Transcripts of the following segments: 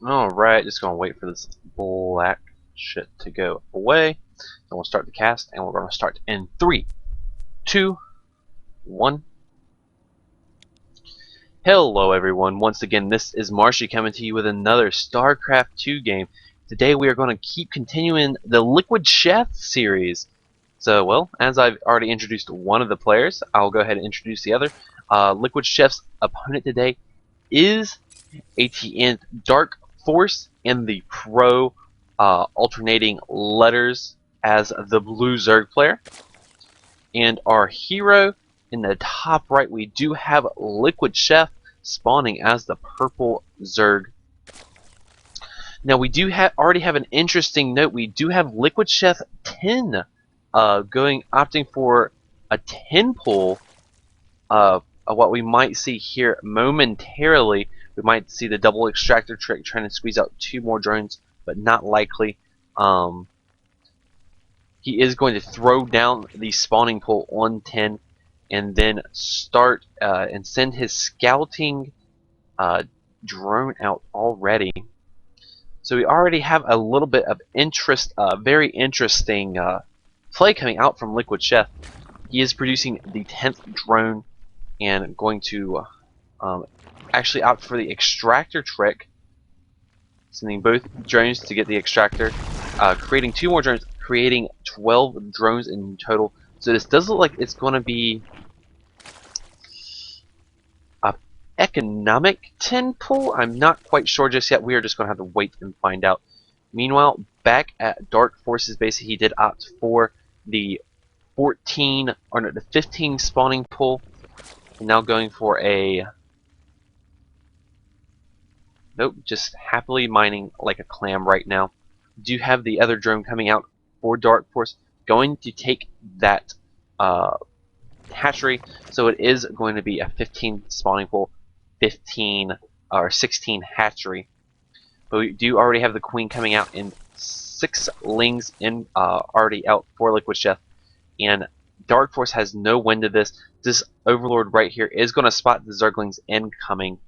Alright, just gonna wait for this black shit to go away. Then we'll start the cast, and we're gonna start in 3, 2, 1. Hello everyone, once again this is Marshee coming to you with another Starcraft 2 game. Today we are going to keep continuing the LiquidSheth series. So, well, as I've already introduced one of the players, I'll go ahead and introduce the other. LiquidSheth's opponent today is aTnDarKFoRcE in the pro alternating letters as the blue Zerg player. And our hero in the top right, we do have LiquidSheth spawning as the purple Zerg. Now we do already have an interesting note. We do have LiquidSheth 10 opting for a 10 pull. What we might see here momentarily, we might see the double extractor trick trying to squeeze out 2 more drones, but not likely. He is going to throw down the spawning pole on 10 and then start and send his scouting drone out already. So we already have a little bit of interest, very interesting play coming out from LiquidSheth. He is producing the 10th drone and going to actually opt for the extractor trick, sending both drones to get the extractor, creating 2 more drones, creating 12 drones in total. So this does look like it's going to be a economic 10 pull. I'm not quite sure just yet. We are just going to have to wait and find out. Meanwhile, back at DarKFoRcE's base, he did opt for the 15 spawning pull. Now going for a nope, just happily mining like a clam right now. Do have the other drone coming out for DarKFoRcE, going to take that hatchery, so it is going to be a 15 spawning pool, 15 or 16 hatchery. But we do already have the queen coming out in 6 lings in already out for LiquidSheth, and DarKFoRcE has no wind of this. This overlord right here is going to spot the Zerglings incoming.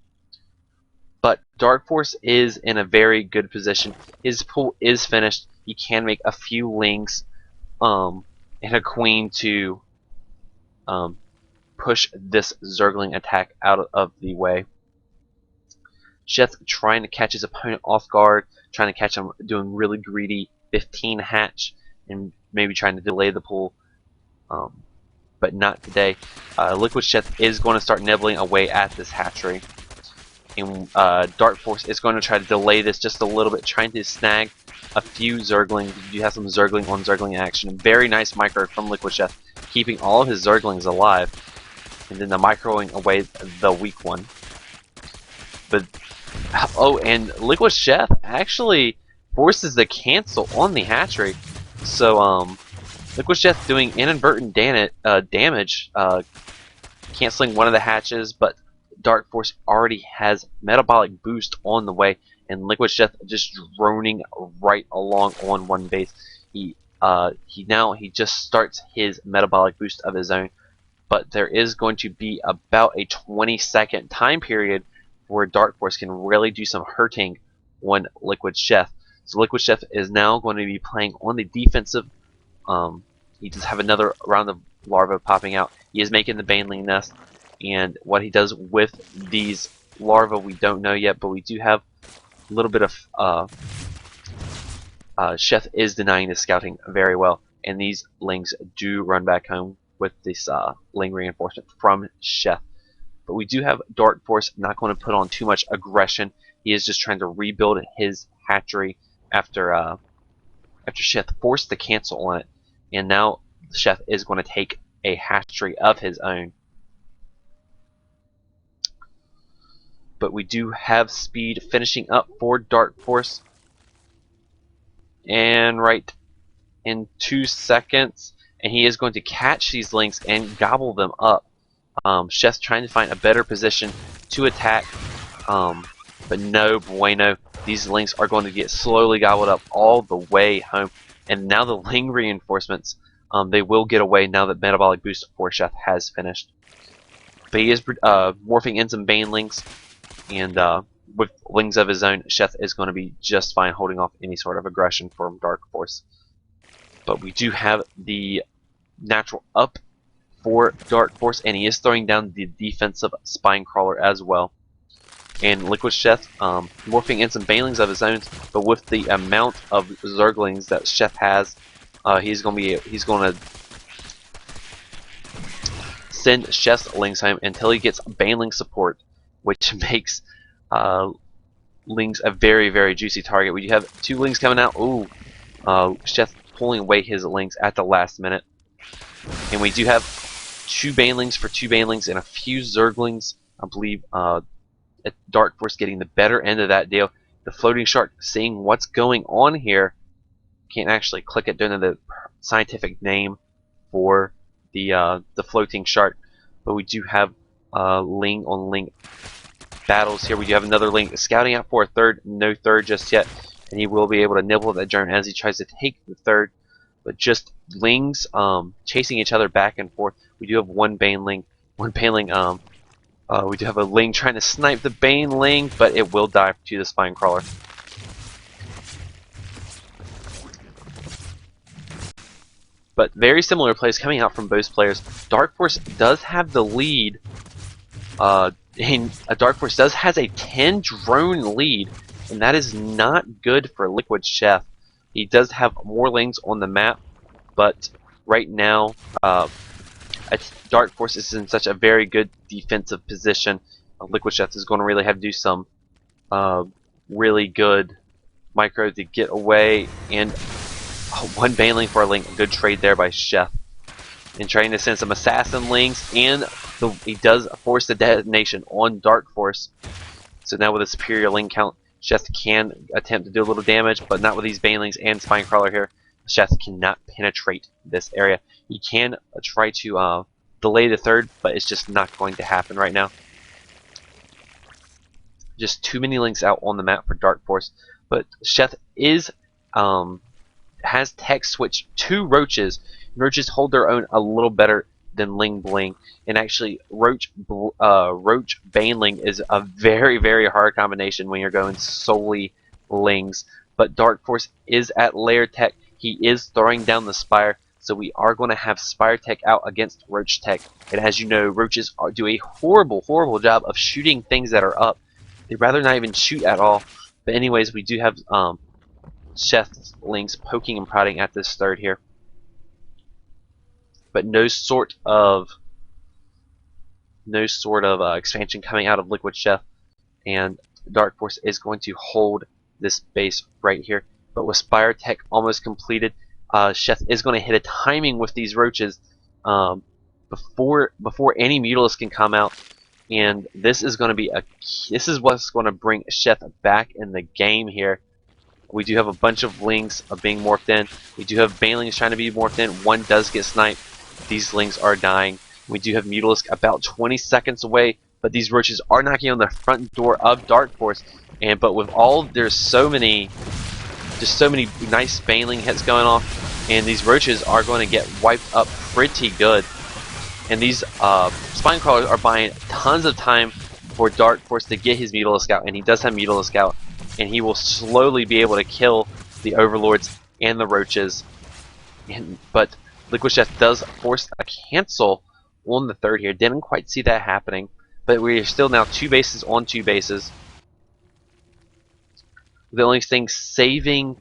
But DarKFoRcE is in a very good position. His pool is finished. He can make a few lings and a queen to push this Zergling attack out of the way. Sheth trying to catch his opponent off guard, trying to catch him doing really greedy 15 hatch and maybe trying to delay the pull. But not today. LiquidSheth is going to start nibbling away at this hatchery. And DarKFoRcE is going to try to delay this just a little bit, trying to snag a few Zerglings. You have some Zergling on Zergling action. Very nice micro from LiquidSheth, keeping all of his Zerglings alive. And then the microing away the weak one. But oh, and LiquidSheth actually forces the cancel on the hatchery. So LiquidSheth doing inadvertent damage, canceling one of the hatches, but DarKFoRcE already has metabolic boost on the way, and LiquidSheth just droning right along on one base. He just starts his metabolic boost of his own, but there is going to be about a 20-second time period where DarKFoRcE can really do some hurting on LiquidSheth. So LiquidSheth is now going to be playing on the defensive. He does have another round of larvae popping out. He is making the baneling nest, and what he does with these larvae we don't know yet, but we do have a little bit of Sheth is denying the scouting very well, and these lings do run back home with this ling reinforcement from Sheth. But we do have DarKFoRcE not going to put on too much aggression. He is just trying to rebuild his hatchery after Sheth forced the cancel on it, and now Sheth is going to take a hatchery of his own. But we do have speed finishing up for DarKFoRcE, and right in 2 seconds, and he is going to catch these lings and gobble them up. Sheth's trying to find a better position to attack, but no bueno. These lings are going to get slowly gobbled up all the way home, and now the ling reinforcements, they will get away now that metabolic boost for Sheth has finished. But he is morphing in some banelings, and with lings of his own, Sheth is going to be just fine holding off any sort of aggression from DarkFoRcE. But we do have the natural up for DarkFoRcE, and he is throwing down the defensive Spinecrawler as well. And LiquidSheth morphing in some Banelings of his own, but with the amount of Zerglings that Sheth has, he's going to send Sheth's Lings home until he gets Baneling support, which makes Lings a very, very juicy target. We do have 2 Lings coming out. Ooh, Sheth pulling away his Lings at the last minute. And we do have 2 Banelings for 2 Banelings and a few Zerglings. I believe DarkFoRcE getting the better end of that deal. The Floating Shark seeing what's going on here. Can't actually click it, don't know the scientific name for the Floating Shark. But we do have Ling on Ling battles here. We do have another Ling scouting out for a third. No third just yet. And he will be able to nibble at that germ as he tries to take the third. But just Lings chasing each other back and forth. We do have one Baneling. We do have a Ling trying to snipe the Baneling, but it will die to the Spinecrawler. But very similar plays coming out from both players. DarkFoRcE does have the lead. DarkFoRcE does has a 10 drone lead, and that is not good for LiquidSheth. He does have more Lings on the map, but right now DarkFoRcE is in such a very good defensive position. LiquidSheth is going to really have to do some really good micro to get away, and one Baneling for a Ling. Good trade there by Sheth. And trying to send some Assassin Lings, and he does force the detonation on DarkFoRcE. So now with a superior Ling count, Sheth can attempt to do a little damage, but not with these Banelings and Spinecrawler here. Sheth cannot penetrate this area. He can try to delay the third, but it's just not going to happen right now. Just too many Lings out on the map for DarkFoRcE. But Sheth is has tech switch to Roaches. Roaches hold their own a little better than Ling Bling, and actually Roach Baneling is a very, very hard combination when you're going solely Lings. But DarkFoRcE is at layer tech. He is throwing down the Spire, so we are going to have Spire tech out against Roach tech. And as you know, Roaches do a horrible, horrible job of shooting things that are up. They'd rather not even shoot at all. But anyways, we do have Sheth's Lings poking and prodding at this third here. But no sort of expansion coming out of LiquidSheth, and DarkFoRcE is going to hold this base right here. But with Spire Tech almost completed, Sheth is going to hit a timing with these Roaches before any Mutalisk can come out, and this is going to be this is what's going to bring Sheth back in the game here. We do have a bunch of Lings being morphed in. We do have Banelings trying to be morphed in. One does get sniped. These Lings are dying. We do have Mutalisk about 20 seconds away, but these Roaches are knocking on the front door of DarkFoRcE. But with there's so many nice Baneling hits going off, and these Roaches are going to get wiped up pretty good. And these Spinecrawlers are buying tons of time for DarkFoRcE to get his Mutalisk out, and he does have Mutalisk out, and he will slowly be able to kill the Overlords and the Roaches. But LiquidSheth does force a cancel on the third here. Didn't quite see that happening, but we are still now 2 bases on 2 bases. The only thing saving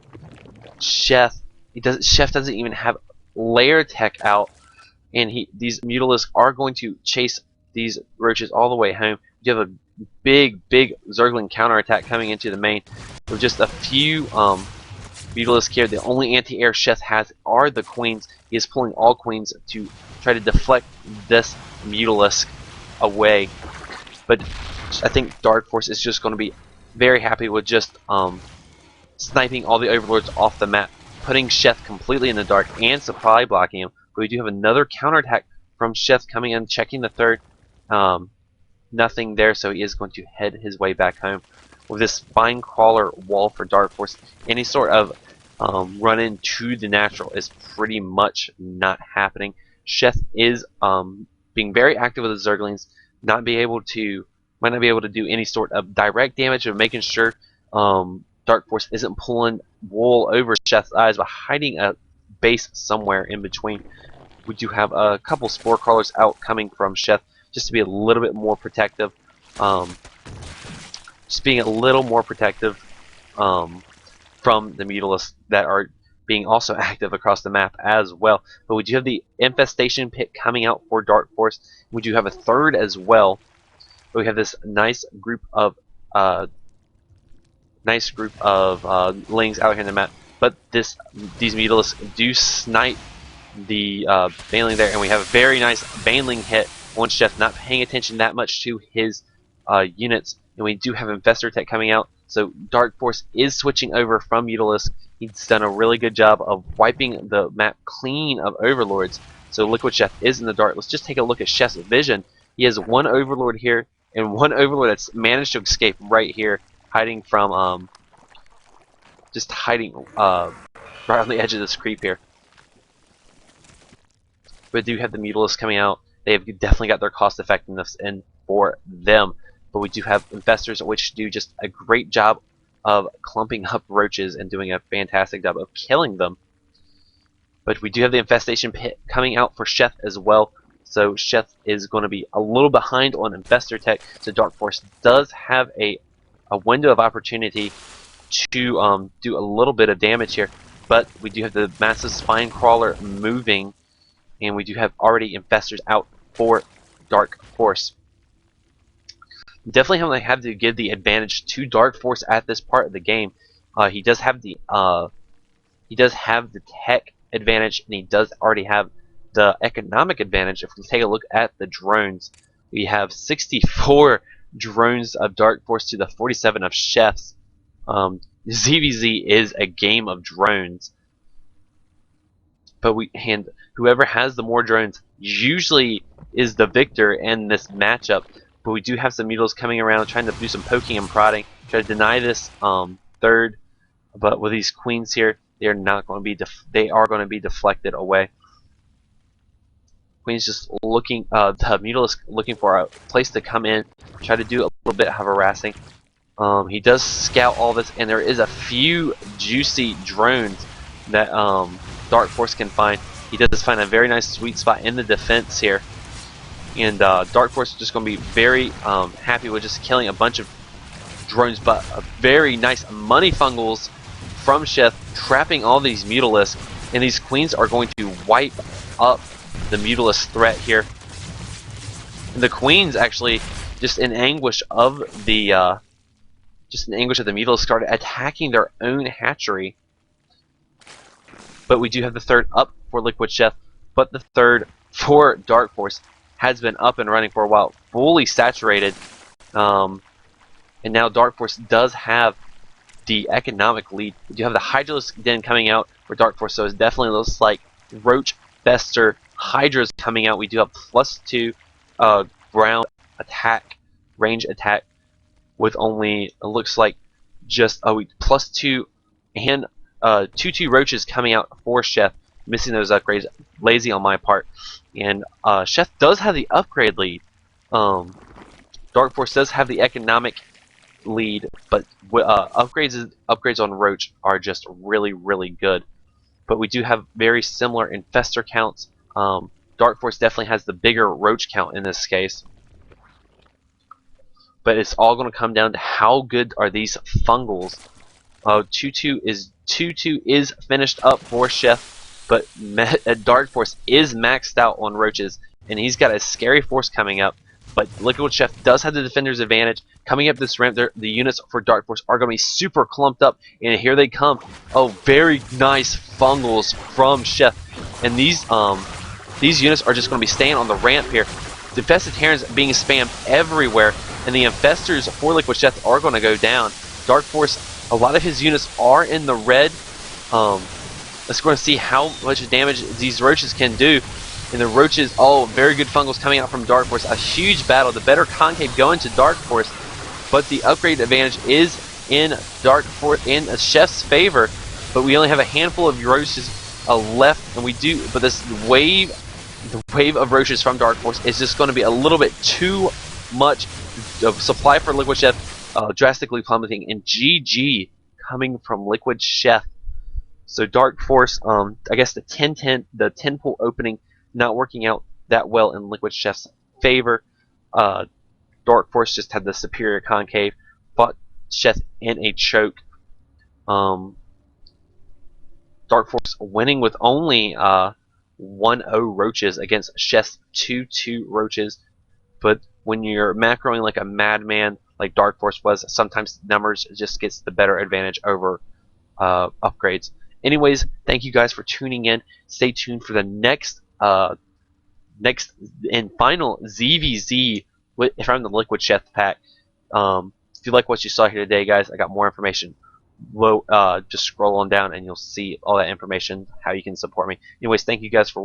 Sheth, Sheth doesn't even have layer tech out, and these Mutalisks are going to chase these Roaches all the way home. You have a big Zergling counterattack coming into the main with just a few Mutalisk here. The only anti-air Sheth has are the Queens. He is pulling all Queens to try to deflect this Mutalisk away. But I think DarkFoRcE is just going to be very happy with just sniping all the Overlords off the map, putting Sheth completely in the dark and supply blocking him. But we do have another counterattack from Sheth coming in, checking the third. Nothing there, so he is going to head his way back home. With this Spinecrawler wall for DarkFoRcE, any sort of run into the natural is pretty much not happening. Sheth is being very active with the Zerglings, not be able to Might not be able to do any sort of direct damage, of making sure Dark Force isn't pulling wool over Sheth's eyes by hiding a base somewhere in between. We do have a couple spore crawlers out coming from Sheth just to be a little bit more protective. Just being a little more protective from the Mutalisks that are being also active across the map as well. But we do have the infestation pit coming out for Dark Force. We do have a third as well. But we have this nice group of lings out here in the map. But these Mutalisks do snipe the Baneling there, and we have a very nice Baneling hit on Chef, not paying attention that much to his units. And we do have Infestor Tech coming out, so Dark Force is switching over from Mutalisk. He's done a really good job of wiping the map clean of Overlords. So LiquidSheth is in the dark. Let's just take a look at Chef's vision. He has one Overlord here, and one Overlord that's managed to escape right here, hiding from just hiding right on the edge of this creep here. But we do have the Mutalisks coming out. They have definitely got their cost effectiveness in for them. But we do have Infestors, which do just a great job of clumping up roaches and doing a fantastic job of killing them. But we do have the Infestation Pit coming out for Sheth as well. So Sheth is going to be a little behind on Infestor Tech. So Dark Force does have a window of opportunity to do a little bit of damage here. But we do have the massive Spine Crawler moving. And we do have already Infestors out for Dark Force. Definitely have to give the advantage to Dark Force at this part of the game. He does have the tech advantage, and he does already have the economic advantage. If we take a look at the drones, we have 64 drones of Dark Force to the 47 of Chefs. ZvZ is a game of drones, but whoever has the more drones usually is the victor in this matchup. But we do have some Mutalisks coming around trying to do some poking and prodding, try to deny this third. But with these queens here, they are going to be deflected away. Queen's just looking, the Mutalisk looking for a place to come in, try to do a little bit of harassing. He does scout all this, and there is a few juicy drones that Dark Force can find. He does find a very nice sweet spot in the defense here. And Dark Force is just going to be very happy with just killing a bunch of drones, but a very nice money fungals from Sheth, trapping all these Mutalisks, and these queens are going to wipe up the Mutalisk threat here. And the queens actually, just in anguish of the Mutalisk, started attacking their own hatchery. But we do have the third up for LiquidSheth, but the third for Dark Force has been up and running for a while, fully saturated, and now Dark Force does have the economic lead. We do have the Hydralisk Den coming out for Dark Force, so it definitely looks like Roach Fester Hydras coming out. We do have +2 ground attack, range attack, with only, it looks like just +2 and 2/2 roaches coming out for Chef. Missing those upgrades, lazy on my part. And Chef does have the upgrade lead. Dark Force does have the economic lead, but upgrades on Roach are just really, really good. But we do have very similar Infestor counts. Dark Force definitely has the bigger Roach count in this case. But it's all going to come down to how good are these fungals. 2/2 is finished up for Chef. But Dark Force is maxed out on roaches, and he's got a scary force coming up. But LiquidSheth does have the defender's advantage. Coming up this ramp, the units for Dark Force are going to be super clumped up, and here they come. Oh, very nice fungals from Chef. And these units are just going to be staying on the ramp here. The Infested Terrans being spammed everywhere, and the Infestors for LiquidSheth are going to go down. Dark Force, a lot of his units are in the red. Let's go and see how much damage these roaches can do. And the roaches, very good fungals coming out from Dark Force. A huge battle. The better concave going to Dark Force, but the upgrade advantage is in Dark Force in Chef's favor. But we only have a handful of roaches left, and the wave of roaches from Dark Force is just going to be a little bit too much. The supply for LiquidSheth drastically plummeting, and GG coming from LiquidSheth. So DarkFoRcE, I guess the 10 pool opening not working out that well in LiquidSheth's favor. DarkFoRcE just had the superior concave, fought Sheth in a choke. DarkFoRcE winning with only 1-0 roaches against Sheth's 2-2 roaches. But when you're macroing like a madman like DarkFoRcE was, sometimes numbers just gets the better advantage over upgrades. Anyways, thank you guys for tuning in. Stay tuned for the next and final ZvZ from the LiquidSheth pack. If you like what you saw here today, guys, I got more information. Just scroll on down and you'll see all that information, how you can support me. Anyways, thank you guys for watching.